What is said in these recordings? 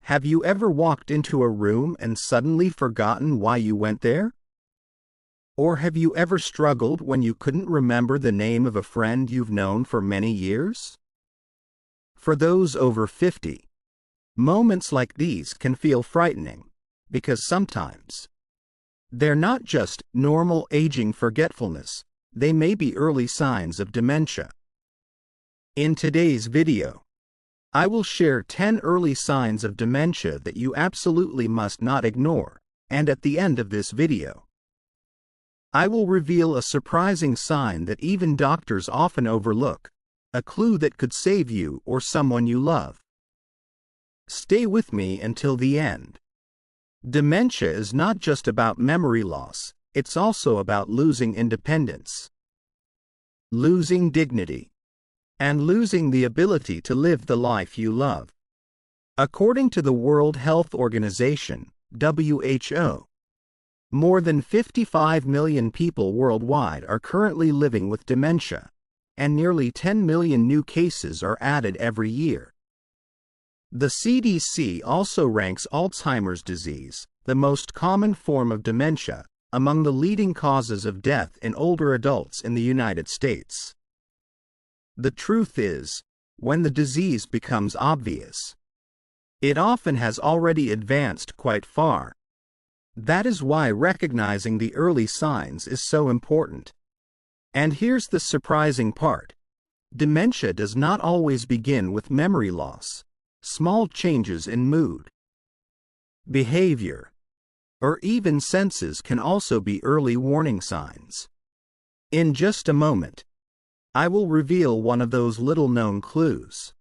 Have you ever walked into a room and suddenly forgotten why you went there? Or have you ever struggled when you couldn't remember the name of a friend you've known for many years? For those over 50, moments like these can feel frightening, because sometimes they're not just normal aging forgetfulness, they may be early signs of dementia. In today's video, I will share 10 early signs of dementia that you absolutely must not ignore, and at the end of this video, I will reveal a surprising sign that even doctors often overlook, a clue that could save you or someone you love. Stay with me until the end. Dementia is not just about memory loss, it's also about losing independence, losing dignity, and losing the ability to live the life you love. According to the World Health Organization, WHO, more than 55 million people worldwide are currently living with dementia, and nearly 10 million new cases are added every year. The CDC also ranks Alzheimer's disease, the most common form of dementia, among the leading causes of death in older adults in the United States. The truth is, when the disease becomes obvious, it often has already advanced quite far. That is why recognizing the early signs is so important. And here's the surprising part. Dementia does not always begin with memory loss. Small changes in mood, behavior, or even senses can also be early warning signs. In just a moment, I will reveal one of those little-known clues.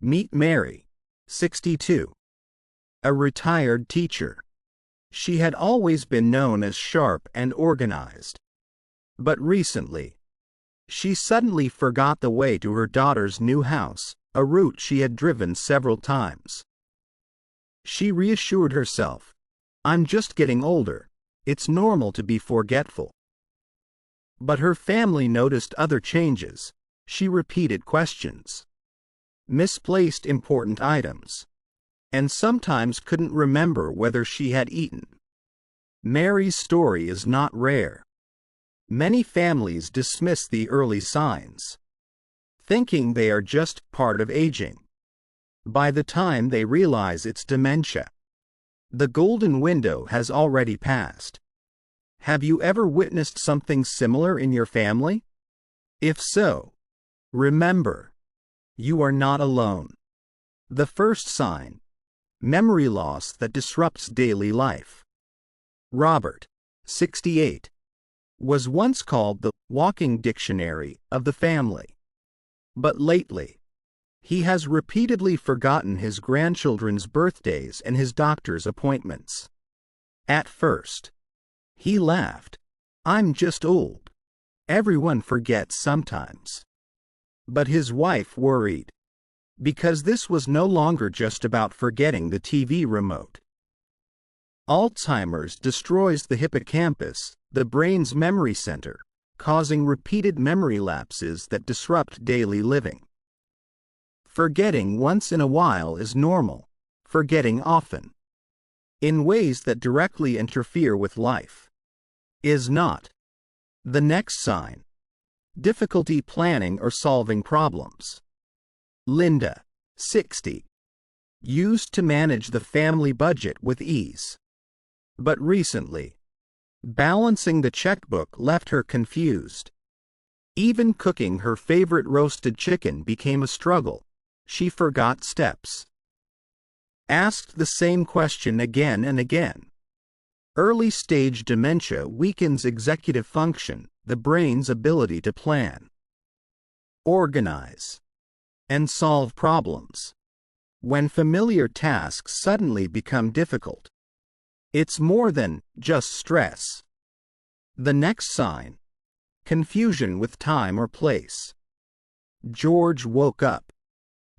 Meet Mary, 62. A retired teacher. She had always been known as sharp and organized. But recently, she suddenly forgot the way to her daughter's new house, a route she had driven several times. She reassured herself, "I'm just getting older. It's normal to be forgetful." But her family noticed other changes. She repeated questions, misplaced important items, and sometimes couldn't remember whether she had eaten. Mary's story is not rare. Many families dismiss the early signs, thinking they are just part of aging. By the time they realize it's dementia, the golden window has already passed. Have you ever witnessed something similar in your family? If so, remember, you are not alone. The first sign: memory loss that disrupts daily life. Robert, 68, was once called the walking dictionary of the family. But lately, he has repeatedly forgotten his grandchildren's birthdays and his doctor's appointments. At first, he laughed, "I'm just old. Everyone forgets sometimes." But his wife worried, because this was no longer just about forgetting the TV remote. Alzheimer's destroys the hippocampus, the brain's memory center, causing repeated memory lapses that disrupt daily living. Forgetting once in a while is normal. Forgetting often, in ways that directly interfere with life, is not. The next sign: difficulty planning or solving problems. Linda, 60, used to manage the family budget with ease. But recently, balancing the checkbook left her confused. Even cooking her favorite roasted chicken became a struggle. She forgot steps, asked the same question again and again. Early-stage dementia weakens executive function, the brain's ability to plan, organize, and solve problems. When familiar tasks suddenly become difficult, it's more than just stress. The next sign: confusion with time or place. George woke up,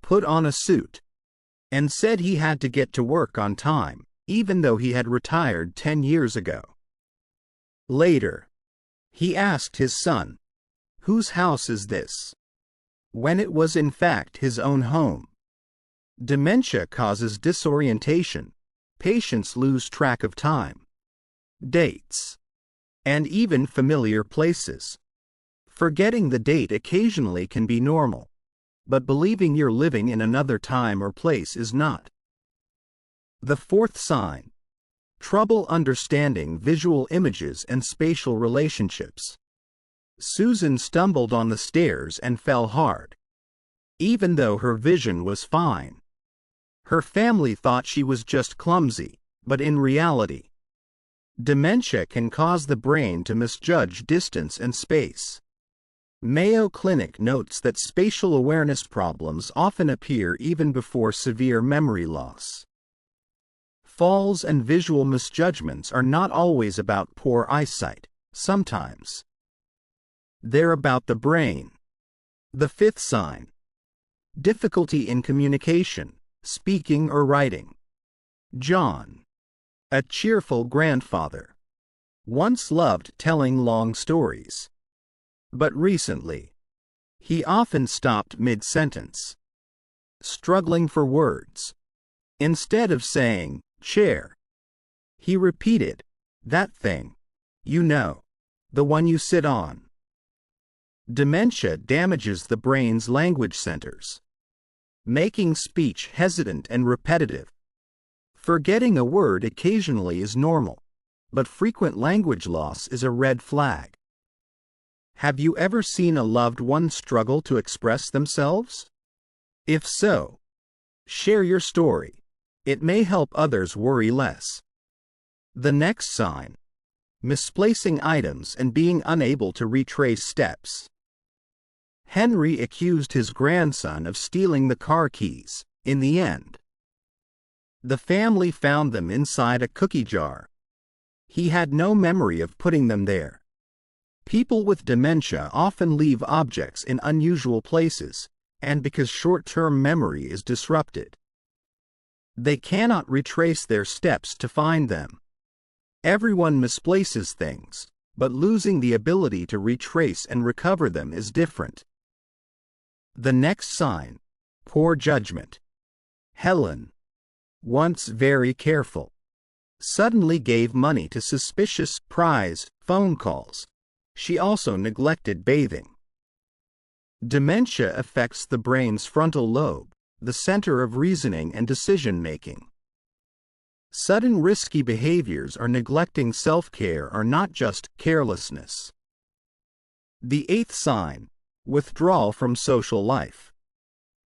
put on a suit, and said he had to get to work on time, even though he had retired 10 years ago. Later, he asked his son, "Whose house is this?" when it was in fact his own home. Dementia causes disorientation. Patients lose track of time, dates, and even familiar places. Forgetting the date occasionally can be normal, but believing you're living in another time or place is not. The fourth sign: trouble understanding visual images and spatial relationships. Susan stumbled on the stairs and fell hard. Even though her vision was fine, her family thought she was just clumsy, but in reality, dementia can cause the brain to misjudge distance and space. Mayo Clinic notes that spatial awareness problems often appear even before severe memory loss. Falls and visual misjudgments are not always about poor eyesight. Sometimes they're about the brain. The fifth sign: difficulty in communication, speaking or writing. John, a cheerful grandfather, once loved telling long stories. But recently, he often stopped mid-sentence, struggling for words. Instead of saying, "chair," he repeated, "that thing, you know, the one you sit on." Dementia damages the brain's language centers, making speech hesitant and repetitive. Forgetting a word occasionally is normal, but frequent language loss is a red flag. Have you ever seen a loved one struggle to express themselves? If so, share your story. It may help others worry less. The next sign: misplacing items and being unable to retrace steps. Henry accused his grandson of stealing the car keys. In the end, the family found them inside a cookie jar. He had no memory of putting them there. People with dementia often leave objects in unusual places, and because short-term memory is disrupted, they cannot retrace their steps to find them. Everyone misplaces things, but losing the ability to retrace and recover them is different. The next sign: poor judgment. Helen, once very careful, suddenly gave money to suspicious prize phone calls. She also neglected bathing. Dementia affects the brain's frontal lobe, the center of reasoning and decision-making. Sudden risky behaviors or neglecting self-care are not just carelessness. The eighth sign: withdrawal from social life.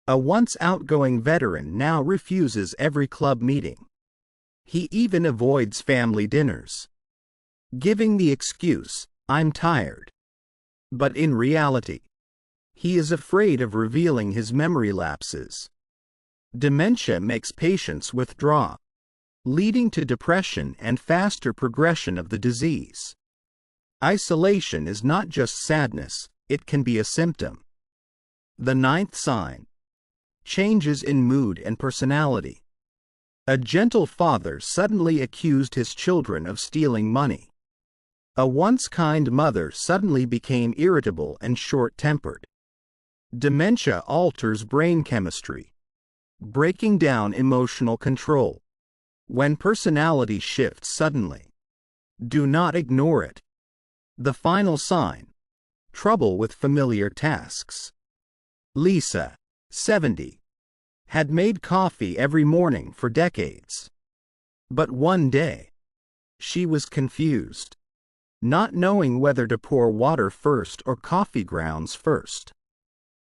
A once outgoing veteran now refuses every club meeting. He even avoids family dinners, giving the excuse, "I'm tired." But in reality, he is afraid of revealing his memory lapses. Dementia makes patients withdraw, leading to depression and faster progression of the disease. Isolation is not just sadness, it can be a symptom. The ninth sign: changes in mood and personality. A gentle father suddenly accused his children of stealing money. A once kind mother suddenly became irritable and short-tempered. Dementia alters brain chemistry, breaking down emotional control. When personality shifts suddenly, do not ignore it. The final sign: trouble with familiar tasks. Lisa, 70, had made coffee every morning for decades. But one day, she was confused, not knowing whether to pour water first or coffee grounds first.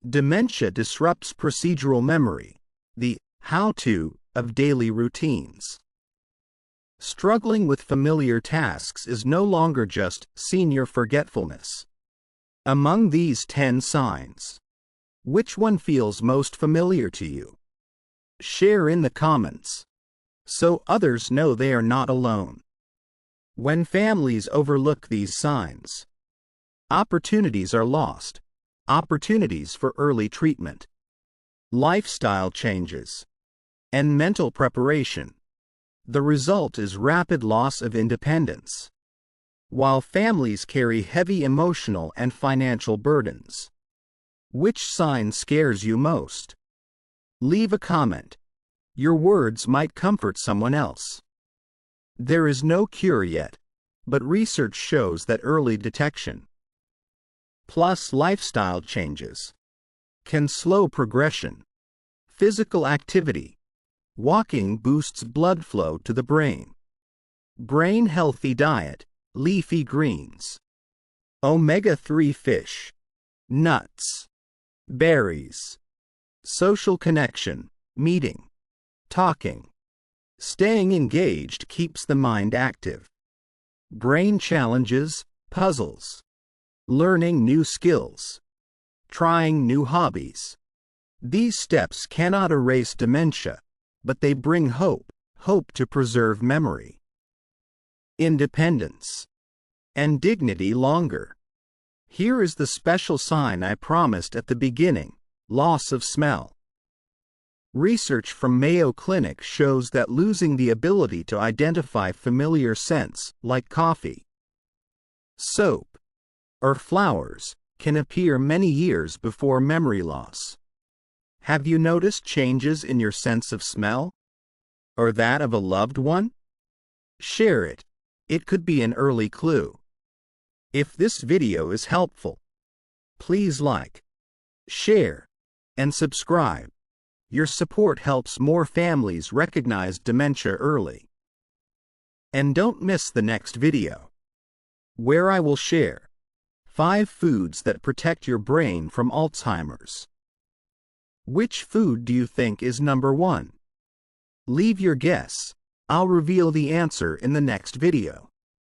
Dementia disrupts procedural memory, the how-to of daily routines. Struggling with familiar tasks is no longer just senior forgetfulness. Among these 10 signs, which one feels most familiar to you? Share in the comments, so others know they are not alone. When families overlook these signs, opportunities are lost. Opportunities for early treatment, lifestyle changes, and mental preparation. The result is rapid loss of independence, while families carry heavy emotional and financial burdens. Which sign scares you most? Leave a comment. Your words might comfort someone else. There is no cure yet, but research shows that early detection, plus lifestyle changes, can slow progression. Physical activity. Walking boosts blood flow to the brain. Brain-healthy diet, leafy greens, omega-3 fish, nuts, berries. Social connection, meeting, talking. Staying engaged keeps the mind active. Brain challenges, puzzles. Learning new skills. Trying new hobbies. These steps cannot erase dementia, but they bring hope to preserve memory, independence, and dignity longer. Here is the special sign I promised at the beginning: loss of smell. Research from Mayo Clinic shows that losing the ability to identify familiar scents like coffee, soap, or flowers can appear many years before memory loss. Have you noticed changes in your sense of smell? Or that of a loved one? Share it. It could be an early clue. If this video is helpful, please like, share, and subscribe. Your support helps more families recognize dementia early. And don't miss the next video, where I will share 5 foods that protect your brain from Alzheimer's. Which food do you think is number 1? Leave your guess. I'll reveal the answer in the next video.